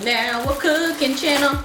Now we're cooking channel.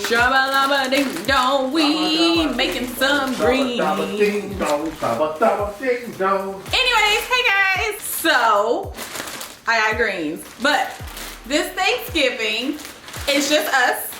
Shabba ding dong, we making some greens. Anyways, hey guys. So I got greens, but this Thanksgiving it's just us.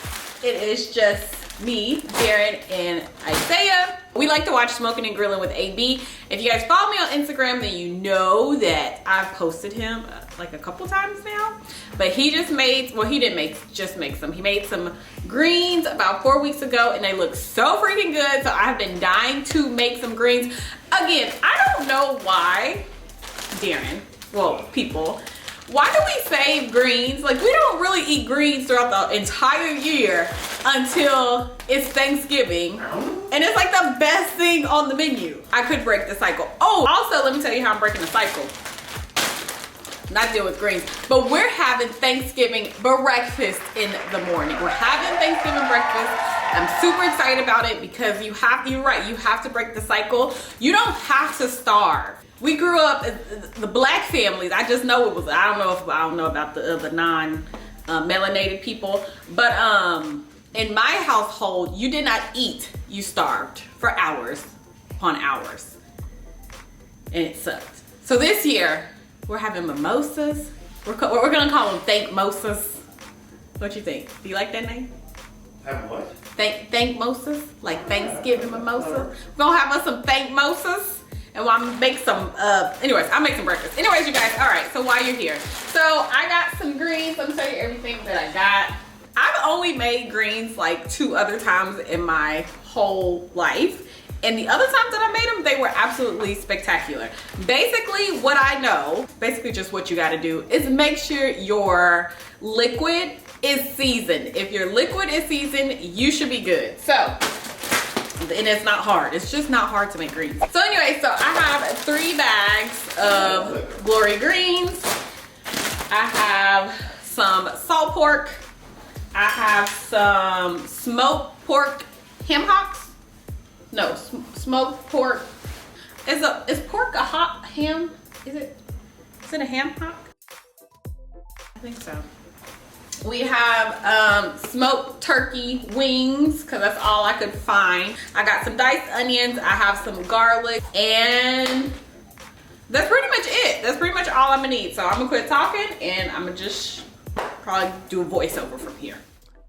It is just me, Darren, and Isaiah. We like to watch Smoking and Grilling with AB. If you guys follow me on Instagram, then you know that I've posted him like a couple times now. But he just made, well, he didn't just make some. He made some greens about 4 weeks ago, and they look so freaking good. So I've been dying to make some greens. Again, I don't know why, Darren, well, people, why do we save greens? Like, we don't really eat greens throughout the entire year until it's Thanksgiving. And it's like the best thing on the menu. I could break the cycle. Oh, also, let me tell you how I'm breaking the cycle. Not deal with greens, but we're having Thanksgiving breakfast in the morning. We're having Thanksgiving breakfast. I'm super excited about it because you're right, you have to break the cycle. You don't have to starve. We grew up, the black families, I just know it was, I don't know about the other non-melanated people, but in my household, you did not eat, you starved for hours upon hours, and it sucked. So this year, we're having mimosas. We're gonna call them Thankmosas. What you think? Do you like that name? Have what? Thankmosas, like Thanksgiving mimosa. We're gonna have us some Thankmosas. And I'm gonna make some, anyways, I'll make some breakfast. Anyways, you guys, all right, so while you're here. So I got some greens. Let me tell you everything that I got. I've only made greens like 2 other times in my whole life. And the other times that I made them, they were absolutely spectacular. Basically, what I know, basically just what you gotta do is make sure your liquid is seasoned. If your liquid is seasoned, you should be good. So, and it's not hard. It's just not hard to make greens. So anyway, so I have 3 bags of Glory greens. I have some salt pork. I have some smoked pork ham hocks. No, smoked pork. Is pork a hot ham? Is it a ham hock? I think so. We have smoked turkey wings, because that's all I could find. I got some diced onions. I have some garlic, and that's pretty much it. That's pretty much all I'm gonna need. So I'm gonna quit talking, and I'm gonna just probably do a voiceover from here.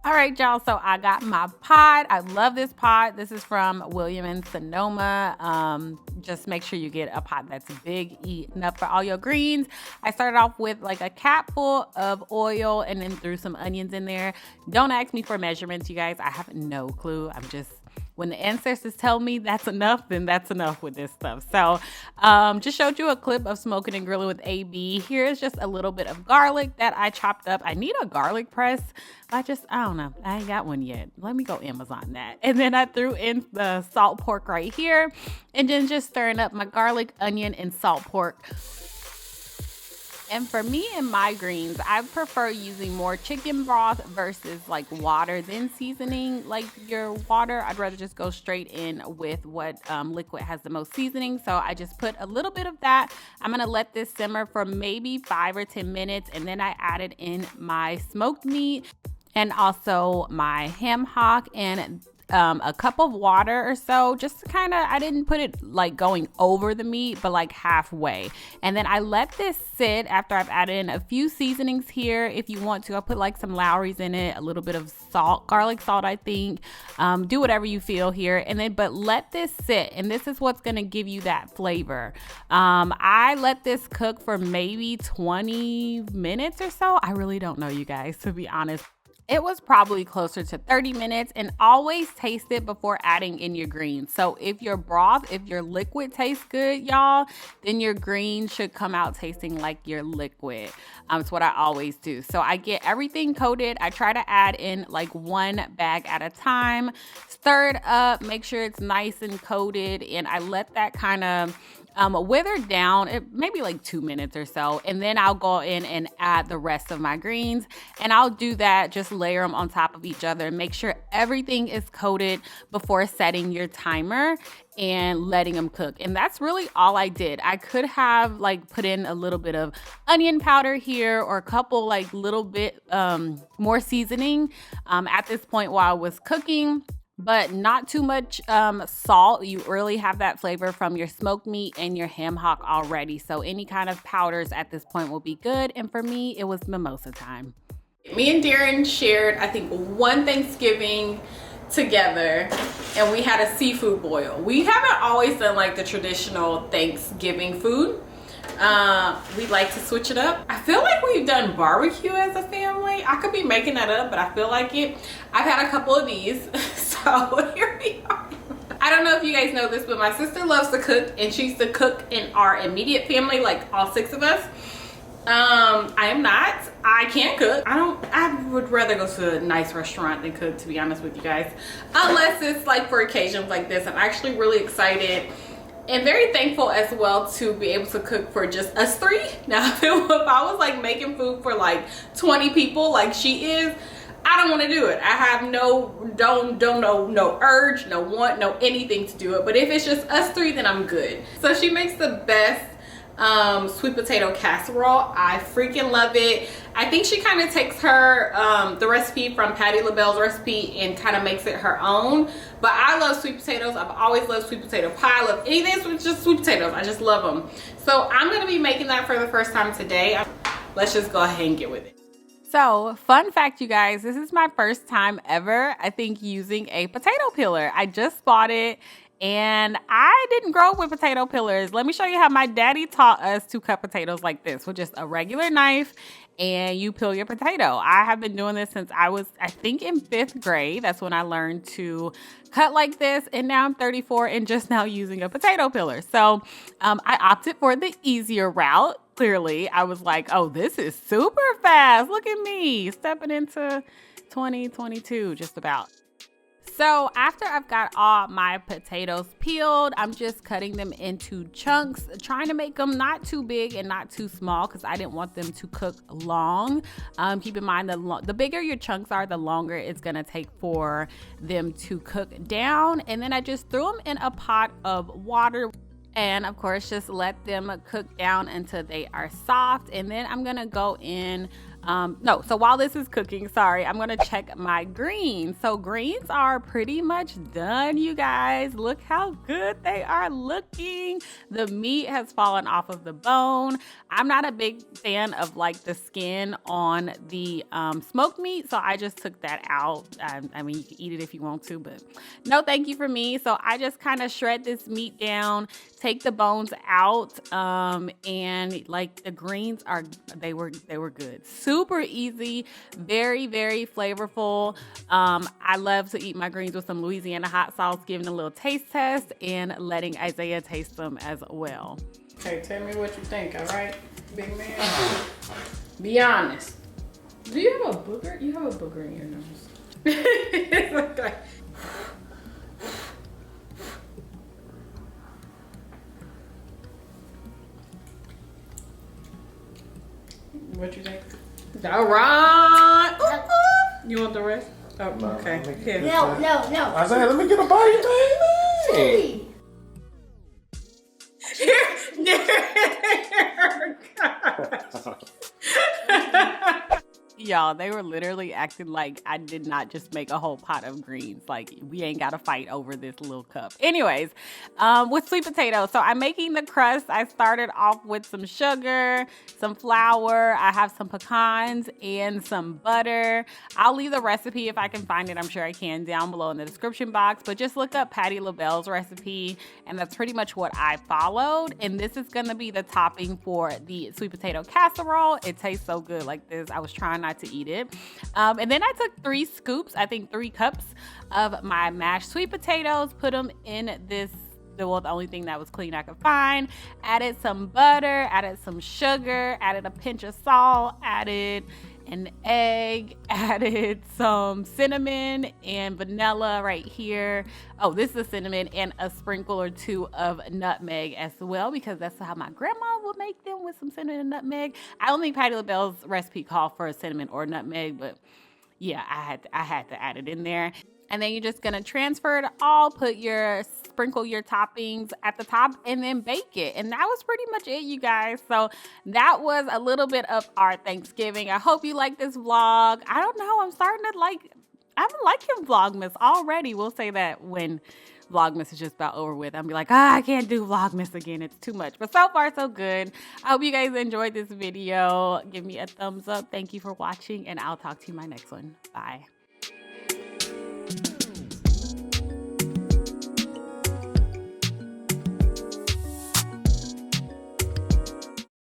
All right, y'all, so I got my pot. I love this pot. This is from William & Sonoma. Just make sure you get a pot that's big enough for all your greens. I started off with like a cap full of oil and then threw some onions in there. Don't ask me for measurements, you guys. I have no clue. I'm just, when the ancestors tell me that's enough, then that's enough with this stuff. So just showed you a clip of Smoking and Grilling with AB. Here's just a little bit of garlic that I chopped up. I need a garlic press. I don't know. I ain't got one yet. Let me go Amazon that. And then I threw in the salt pork right here. And then just stirring up my garlic, onion, and salt pork. And for me and my greens, I prefer using more chicken broth versus like water than seasoning like your water. I'd rather just go straight in with what liquid has the most seasoning. So I just put a little bit of that. I'm gonna let this simmer for maybe 5 or 10 minutes. And then I added in my smoked meat and also my ham hock and a cup of water or so, just to kind of, I didn't put it like going over the meat, but like halfway. And then I let this sit after I've added in a few seasonings here. If you want to, I'll put like some Lowry's in it, a little bit of salt, garlic salt, I think. Do whatever you feel here. And then, but let this sit, and this is what's gonna give you that flavor. I let this cook for maybe 20 minutes or so. I really don't know, you guys, to be honest. It was probably closer to 30 minutes, and always taste it before adding in your greens. So if your broth, if your liquid tastes good, y'all, then your greens should come out tasting like your liquid. It's what I always do. So I get everything coated. I try to add in like 1 bag at a time, stir it up, make sure it's nice and coated, and I let that kind of wither down, maybe like 2 minutes or so, and then I'll go in and add the rest of my greens, and I'll do that, just layer them on top of each other and make sure everything is coated before setting your timer. and letting them cook. And that's really all I did. I could have like put in a little bit of onion powder here or a couple like little bit more seasoning at this point while I was cooking, but not too much salt. You really have that flavor from your smoked meat and your ham hock already. So any kind of powders at this point will be good. And for me, it was mimosa time. Me and Darren shared, I think, one Thanksgiving together, and we had a seafood boil. We haven't always done like the traditional Thanksgiving food. We like to switch it up. I feel like we've done barbecue as a family. I could be making that up, but I feel like it. I've had a couple of these, so here we are. I don't know if you guys know this, but my sister loves to cook, and she used to cook in our immediate family, like all 6 of us. I am not. I can't cook. I would rather go to a nice restaurant than cook, to be honest with you guys. Unless it's like for occasions like this. I'm actually really excited and very thankful as well to be able to cook for just us 3. Now, if I was like making food for like 20 people like she is, I don't want to do it. I have no urge, no want, no anything to do it. But if it's just us 3, then I'm good. So she makes the best sweet potato casserole. I freaking love it. I think she kind of takes her the recipe from Patti LaBelle's recipe and kind of makes it her own. But I love sweet potatoes. I've always loved sweet potato pie. I love anything with just sweet potatoes. I just love them. So I'm going to be making that for the first time today. Let's just go ahead and get with it. So, fun fact, you guys, this is my first time ever, I think, using a potato peeler. I just bought it. And I didn't grow up with potato peelers. Let me show you how my daddy taught us to cut potatoes like this with just a regular knife, and you peel your potato. I have been doing this since I was, I think, in 5th grade. That's when I learned to cut like this, and now I'm 34 and just now using a potato peeler. So I opted for the easier route. Clearly, I was like, oh, this is super fast. Look at me stepping into 2022 just about. So after I've got all my potatoes peeled, I'm just cutting them into chunks, trying to make them not too big and not too small because I didn't want them to cook long. Keep in mind, the bigger your chunks are, the longer it's going to take for them to cook down. And then I just threw them in a pot of water. And of course, just let them cook down until they are soft. And then I'm going to go in. So while this is cooking, I'm going to check my greens. So greens are pretty much done, you guys. Look how good they are looking. The meat has fallen off of the bone. I'm not a big fan of like the skin on the smoked meat, so I just took that out. I mean, you can eat it if you want to, but no thank you for me. So I just kind of shred this meat down, take the bones out, and like the greens they were good. Super easy, very, very flavorful. I love to eat my greens with some Louisiana hot sauce, giving a little taste test and letting Isaiah taste them as well. Okay, tell me what you think, all right, big man? Be honest. Do you have a booger? You have a booger in your nose. Okay. What you think? All right. You want the rest? Oh, okay. No. Isaiah, let me get a bite, baby. Y'all, they were literally acting like I did not just make a whole pot of greens. Like, we ain't got to fight over this little cup. Anyways, with sweet potatoes, so I'm making the crust. I started off with some sugar, some flour. I have some pecans and some butter. I'll leave the recipe if I can find it. I'm sure I can down below in the description box. But just look up Patti LaBelle's recipe, and that's pretty much what I followed. And this is going to be the topping for the sweet potato casserole. It tastes so good like this. I was trying not to eat it. And then I took 3 scoops, I think 3 cups of my mashed sweet potatoes, put them in this, well, the only thing that was clean I could find, added some butter, added some sugar, added a pinch of salt, added an egg, added some cinnamon and vanilla right here. Oh, this is cinnamon, and a sprinkle or 2 of nutmeg as well, because that's how my grandma would make them, with some cinnamon and nutmeg. I don't think Patti LaBelle's recipe called for a cinnamon or nutmeg, but yeah, I had to add it in there. And then you're just gonna transfer it all, put your sprinkle your toppings at the top and then bake it. And that was pretty much it, you guys. So that was a little bit of our Thanksgiving. I hope you like this vlog. I don't know, I'm liking Vlogmas already. We'll say that when Vlogmas is just about over with. I'll be like, I can't do Vlogmas again. It's too much. But so far, so good. I hope you guys enjoyed this video. Give me a thumbs up. Thank you for watching, and I'll talk to you in my next one. Bye.